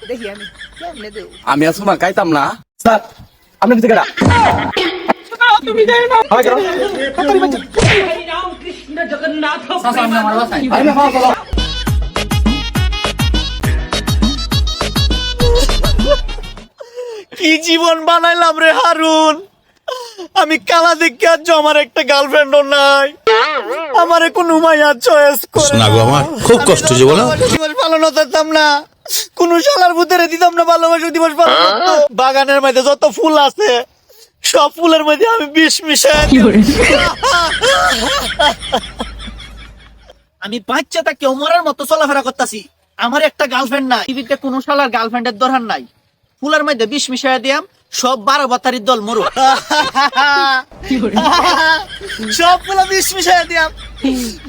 দেখি আমি কেমনে দেব। আমি আসুমা খাইতাম না স্যার। আপনি কিছু কেডা? তুমি যাই না। কি জীবন বানাইলাম রে হারুন। আমি কালা দেখে আজ আমার একটা গার্লফ্রেন্ডও নাই। আমারে কোন মাইয়া চয়েস করে না। আমার খুব কষ্ট জীবন। দিবস পালন করতাম না, কোন শালার ভিতরে দিতাম না ভালোবাসা দিবস পালন করতে। বাগানের মধ্যে যত ফুল আছে সব ফুলের মধ্যে আমি বিষ মিশাই। আমি বাচ্চাটা কেউ মরার মতো চলাফেরা করতেছি, আমার একটা গার্লফ্রেন্ড নাই। টিভিতে কোন শালার গার্লফ্রেন্ডের দরকার নাই। ফুলের মধ্যে বিষ মিশাই দিয়াম, সব 12 বাতারির দল মরু। সব ফুলা বিষ মিশাই দিয়াম,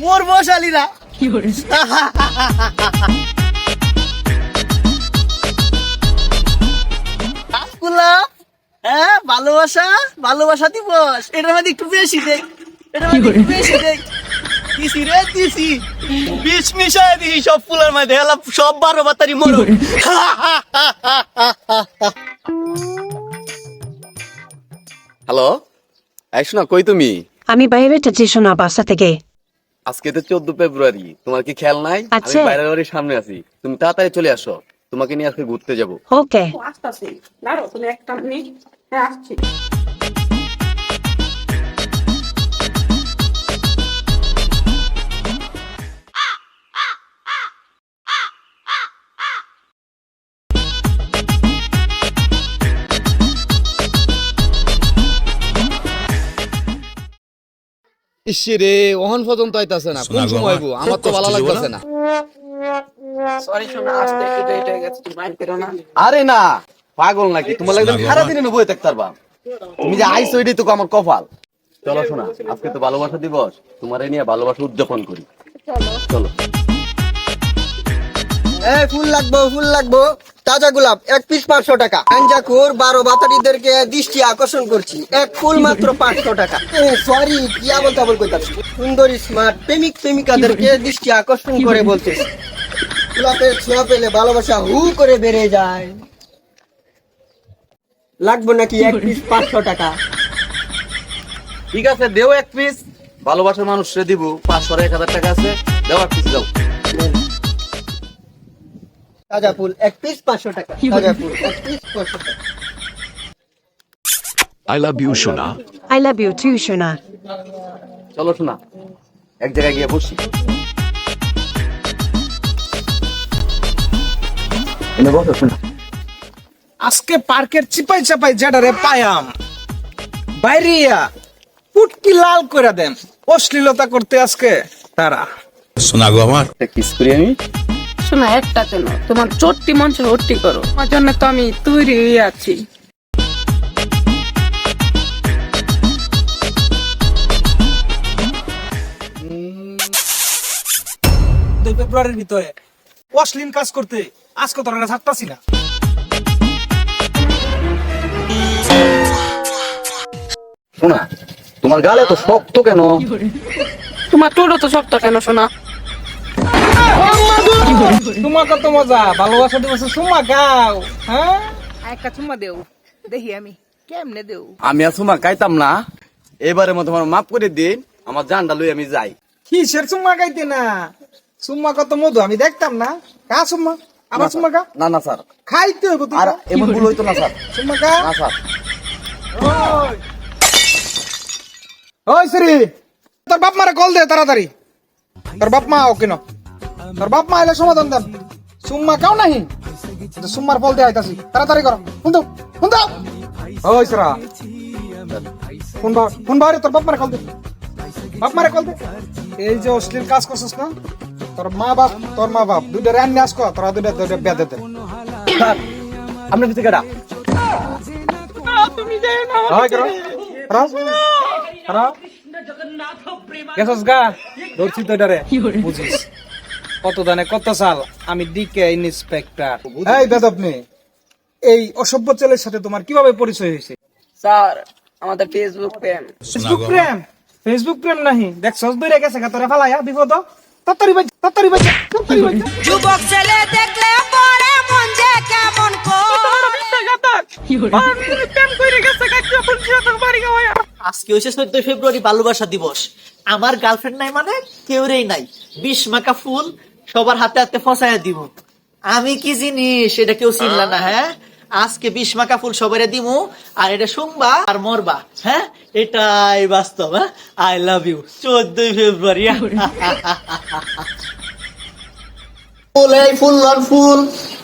মরবো শালীরা। হ্যাঁ, ভালোবাসা ভালোবাসা দিবস, এটার মধ্যে একটু বেশি দেখ, এটার মধ্যে একটু বেশি দেখ। দিছি রে দিছি, বিষ মিশাই দিছি সব ফুলের মধ্যে, সব 12 বাতারি মরু। হ্যালো, এই শোনা, কই তুমি? আমি বাইরে যাচ্ছি শোনা, বাসা থেকে। আজকে তো 14 ফেব্রুয়ারি, তোমার কি খেয়াল নাই? আমি আছে। বাইরের বাড়ির সামনে আছি, তুমি তাড়াতাড়ি চলে আসো, তোমাকে নিয়ে আজকে ঘুরতে যাবো। ওকে। আসতেছি, দাঁড়াও তুমি একটা মিনিট। হ্যাঁ, আসছি। ইসরে ওহন পর্যন্ত আইতাছে না, কোন সময় আইবো? আমার তো ভালো লাগতেছে না। সরি শোনা, আসতে একটু লেট হয়ে গেছে, তুমি মাইন্ড করো না। আরে না, পাগল নাকি? তোমার লাগবে সারা দিনে বই থাকতে পারবা। তুমি যে আইছো এটাই তো আমার কপাল। চলো শোনা, আজকে তো ভালোবাসা দিবস, তোমারে নিয়ে ভালোবাসা উদযাপন করি। চলো। ফুল লাগবো, ফুল লাগবো। তাজা গোলাপ 1 পিস 500 টাকা। গাঞ্জাখোর 12 বাতারিদেরকে দৃষ্টি আকর্ষণ করছি, এক ফুল মাত্র 500 টাকা। সরি, কি আবল তাবল কইতাছি। সুন্দরী স্মার্ট প্রেমিক প্রেমিকাদেরকে দৃষ্টি আকর্ষণ করে বলতেছি, গোলাপের ছোঁয়া পেলে ভালোবাসা হু করে বেড়ে যায়। লাগবো নাকি 1 পিস 500 টাকা? ঠিক আছে, দেও 1 পিস। ভালোবাসার মানুষরে দিব, 500 আর 1000 টাকা আছে, দেও 1 পিস দাও। তাজা ফুল 1 পিস 500 টাকা। তাজা ফুল 1 পিস 500 টাকা। I love you সোনা। আই লাভ ইউ টু শোনা। চলো শোনা, এক জায়গায় গিয়ে বসি। এনে বসো শোনা। আজকে পার্কের চিপাই চাপাই যেটারে পায়াম, বাইরিয়া পুটকি লাল করে দেন। অশ্লীলতা করতে আজকে তারা। সোনা গো আমার। একটা কিস করি আমি। শোনা, একটা জন্য তোমার চট্টি মঞ্চে ভর্তি করো, আমার জন্য তো আমি তৈরি হয়ে আছি। ফেব্রুয়ারির ভিতরে অশ্লীল কাজ করতে আজকে তোরা ছাড়তাছি না। শোনা, তোমার গালে তো শক্ত কেন? তোমার টোটো তো শক্ত কেন শোনা? তোমার কত মজা, ভালোবাসা দিবসে সুমা গাও। হ্যাঁ, একটা চুম্মা দেও, দেখি আমি কেমনে দেও। আমি আসুমা খাইতাম না, এবারে মতো আমার মাফ করে দিন, আমার জানটা লই আমি যাই। কিসের সুম্মা গাইতে না? সুম্মা কত মধু আমি দেখতাম না। কা সুম্মা, আবার সুম্মা গা। না না স্যার, খাইতে হইব আর তুই। এমন ভুল হইতো না স্যার। সুম্মা গা। না স্যার। ওই শ্রী, তোর বাপ মারে কল দে তাড়াতাড়ি। তোর বাপ মা ওকে না, তোর বাপ মা এলে সমাধান দেন। সুম্মা কাও নাহি, সুম্মার ফল দিয়ে আইতাছি, তাড়াতাড়ি করো। ফোন দাও, ফোন দাও। ওই শ্রা, ফোন বাড়ি, তোর বাপ মারে কল দে, বাপ মারে কল দে। এই যে অশ্লীল কাজ করছিস না, তোর মা বাপ, তোর মা বাপ দুইটা রান্না আস কর, তোরা দুইটা বেঁধে দে। স্যার, আপনি কিছু কেডা? তুমি যাই না। হয় করো, গেছস গা, ধরছি তো এটারে, বুঝিস কত দানে কত সাল। আমি ডিকে ইন্সপেক্টর। এই বেদবনি, এই অসভ্য ছেলের সাথে তোমার কিভাবে পরিচয় হয়েছে? স্যার, আমাদের ফেসবুক প্রেম। ফেসবুক প্রেম? ফেসবুক প্রেম নাহি, দেখছস দূরে গেছে গা তোরে ফালাইয়া বিপদ। তাড়াতাড়ি বাজ, তাড়াতাড়ি বাজ, তাড়াতাড়ি বাজ। যুবক ছেলে দেখলে পরে প্রেম করে গেছে কাটিয়া বলছি তো বাড়ি গাওয়া আজকে হয়েছে 14 ফেব্রুয়ারি ভালোবাসা দিবস। আমার গার্লফ্রেন্ড নাই মানে কেউরেই নাই, 20 মাকা ফুল সবার হাতে হাতে ফসাইয়া দিব। আমি কি জিনিস এটা কেউ চিনলা না? হ্যাঁ, আজকে 20 মাকা ফুল সবারে দিমু, আর এটা শুনবা আর মরবা। হ্যাঁ, এটাই বাস্তব। হ্যাঁ, আই লাভ ইউ। 14 ফেব্রুয়ারি ফুল, এই ফুল লন ফুল,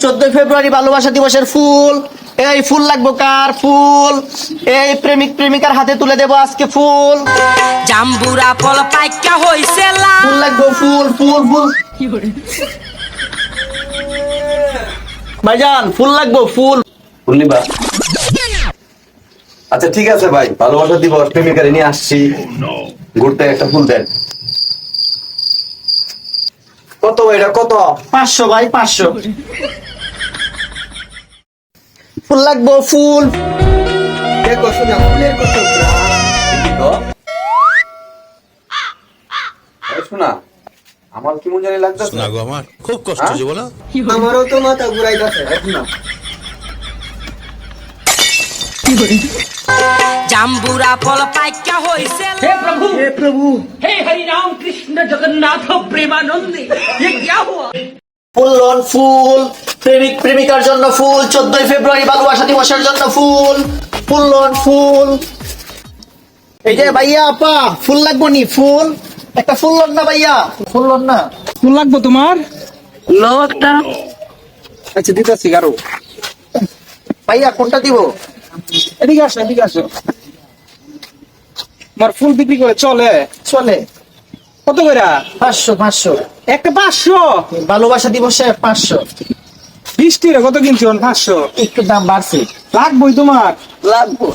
14 ফেব্রুয়ারি ভালোবাসা দিবসের ফুল। এই ফুল লাগবো কার? ফুল এই প্রেমিক প্রেমিকার হাতে তুলে দেবো আজকে ফুল। জাম্বুরা ফল পাইকা হইছে লাল। ফুল লাগবো, ফুল ফুল ফুল। ভাইজান ফুল লাগবো, ফুল। ফুল নিবা? আচ্ছা ঠিক আছে ভাই, ভালোবাসা দিবস, প্রেমিকারে নিয়ে আসছি ঘুরতে, একটা ফুল দেন। কত এটা কত? 500 ভাই, 500 ফুল লাগবো, ফুল। দেখো শোনা, ফুলের কত গ্রাম? শোনা, আমার কেমন জানি লাগতেছে। শোনা গো আমার, খুব কষ্ট যে বলো। আমারও তো মাথা ঘুরাইতেছে। জাম্বুরা ফল পাইকা হইছে লাল। ফুল লন ফুল, প্রেমিক প্রেমিকার জন্য ফুল, 14 ফেব্রুয়ারি ভালোবাসা দিবসের জন্য ফুল। ফুল লন ফুল। এই যে ভাইয়া আপা, ফুল লাগবো নি? ফুল একটা ফুল লন না ভাইয়া, ফুল লন না। ফুল লাগবো তোমার? লো একটা আচ্ছা দিতেছি গারো। ভাইয়া কোনটা দিব? এদিকে আসো, এদিকে আসো। তোমার ফুল বিক্রি করে চলে? চলে। কত করে? 500 একটা 500? ভালোবাসা দিবসে 500। 20 টিরে কত কিনছি? 500। একটু দাম বাড়ছে। লাগবোই তোমার? লাগবো।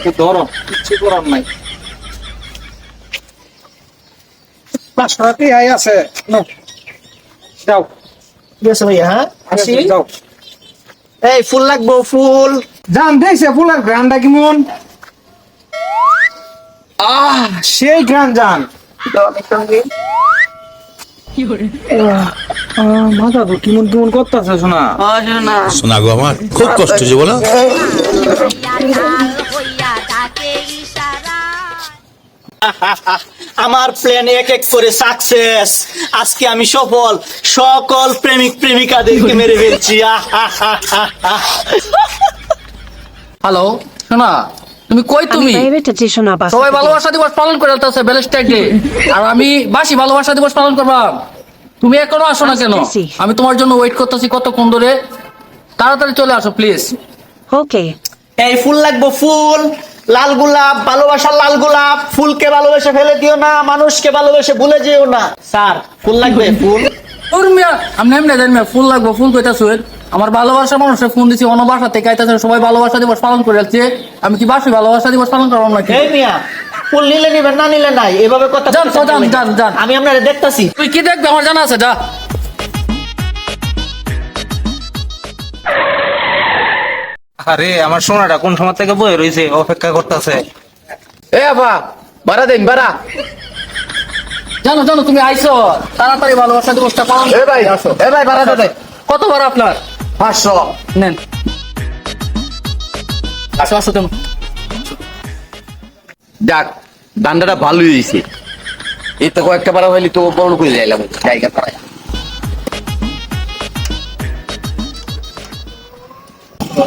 তো ধরো, কিছু করার নাই। 500 টাকাই আছে। নাও, যাও। ঠিক আছে ভাইয়া, হ্যাঁ আসি। যাও। এই ফুল লাগবো, ফুল। জান দেখছে ফুলের গ্রানটা কেমন? সেই গ্রান জান। মাথা তো কেমন কেমন করতেছে শোনা। শোনা গো আমার, খুব কষ্ট যে বলো। হইয়া ডাকে ইশারা। আমার প্ল্যান এক এক করে সাকসেস। আজকে আমি সফল, সকল প্রেমিক প্রেমিকাদেরকে মেরে ফেলছি। হ্যালো, শোনা, তুমি কই? আমি তুমি বাইরে স্টেশন বাসা সবাই থেকে। ভালোবাসা দিবস পালন করে আছে, ভ্যালেন্টাইন ডে, আর আমি বাসি ভালোবাসা দিবস পালন করবাম। তুমি এখনো আসো না কেন? আসতেছি। আমি তোমার জন্য ওয়েট করতেছি কতক্ষণ ধরে। তাড়াতাড়ি চলে আসো প্লিজ। ওকে। এই ফুল লাগবো, ফুল। লাল গোলাপ, ভালোবাসার লাল গোলাপ। ফুলকে ভালোবেসে ফেলে দিও না, মানুষকে ভালোবেসে ভুলে যেও না। স্যার ফুল লাগবে, ফুল। আমি এমনি জানি না, ফুল লাগবো, ফুল কইতাছো? আমার ভালোবাসা মানুষের ফোন দিছি, অন্য বাসা থেকে আইতাছে, সবাই ভালোবাসা দিবস পালন করে যাচ্ছে। আমি কি বাসি ভালোবাসা দিবস পালন করবো নাকি? এই মিয়া, ফুল নিলে নিবেন, না নিলে নাই, এভাবে কথা যান, যান, যান, যান। আমি আপনারা দেখতাছি। তুই কি দেখবে আমার জানা আছে, যা। আরে আমার সোনাটা কোন সময় থেকে বয়ে রয়েছে, অপেক্ষা করতেছে। এ বাবা, বাড়া দেন, বাড়া। জানো জানো তুমি আইছো, তাড়াতাড়ি ভালোবাসা দিবসটা পালন। এ ভাই আসো, এ ভাই ভাড়া দে। কত বার আপনার? 500 নেন, আসো আসো তুমি। যাক, দান্ডাটা ভালোই হয়েছে। এই তো কয়েকটা বার হইলি তো বড় করে যাইলাম জায়গা পাড়ায়।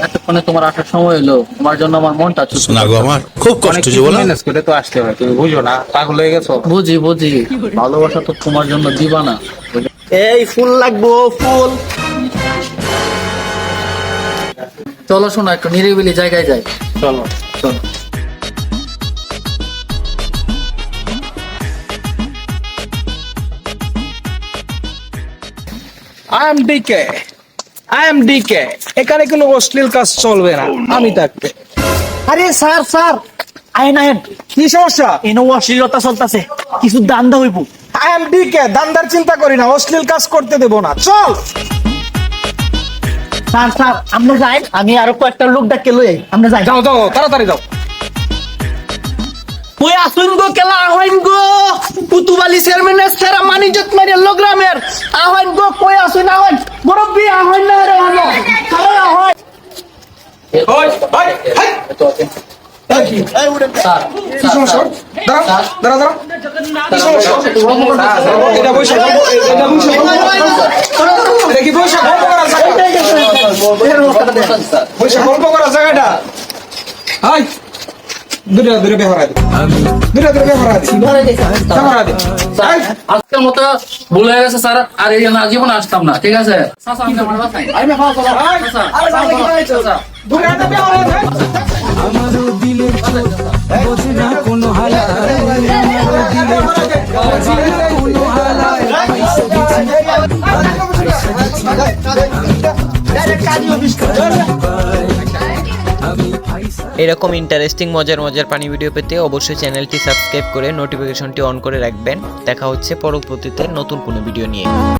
এতক্ষণে তোমার আসার সময় হলো, তোমার জন্য আমার মনটা চুপ। শোনা গো আমার, খুব কষ্ট যে বলো। ম্যানেজ করে তো আসতে হয়, তুমি বুঝো না? পাগল হয়ে গেছো? বুঝি বুঝি, ভালোবাসা তো তোমার জন্য দিবা না। এই ফুল লাগবো, ফুল। চলো শোনা, একটু নিরিবিলি জায়গায় যাই। চলো চলো। I am DK, I am DK. এখানে কোনো অশ্লীল কাজ চলবে না আমি থাকতে। আরে স্যার, স্যার আইন আইন। কি সমস্যা? এনে অশ্লীলতা চলতেছে, কিছু দান্দা হইব। আই এম ডিকে, দান্দার চিন্তা করি না, অশ্লীল কাজ করতে দেবো না। চল। স্যার স্যার আমরা যাই, আমি আরো কয়েকটা লোক ডাকে লই আমরা যাই। যাও যাও, তাড়াতাড়ি যাও। কই আসুন গো, কেলা আহইন গো। কুতুবালি চেয়ারম্যানের সেরা মানিজত মারিয়া লোগ্রামের আহইন গো, কই আসুন আহইন। মুরব্বি আহইন না রে, আহইন আহইন। ওই স্যার কি সমস্যা দাঁড়া দাঁড়া দাঁড়া কি সমস্যা এটা বৈশাখ এটা কি বৈশাখ গল্প করার জায়গা বৈশাখ গল্প করার জায়গাটা হাই দূরে ব্যবহার আছে দূরে ব্যবহার আছে আজকের মতো ভুল হয়ে গেছে স্যার, আর এই না জীবনে আসতাম না, ঠিক আছে? চাচা, আপনি আমার বাসায়। চাচা, দূরে ব্যবহার আছে এরকম ইন্টারেস্টিং মজার পানি ভিডিও পেতে অবশ্যই চ্যানেলটি সাবস্ক্রাইব করে নোটিফিকেশনটি অন করে রাখবেন। দেখা হচ্ছে পরবর্তীতে নতুন কোনো ভিডিও নিয়ে।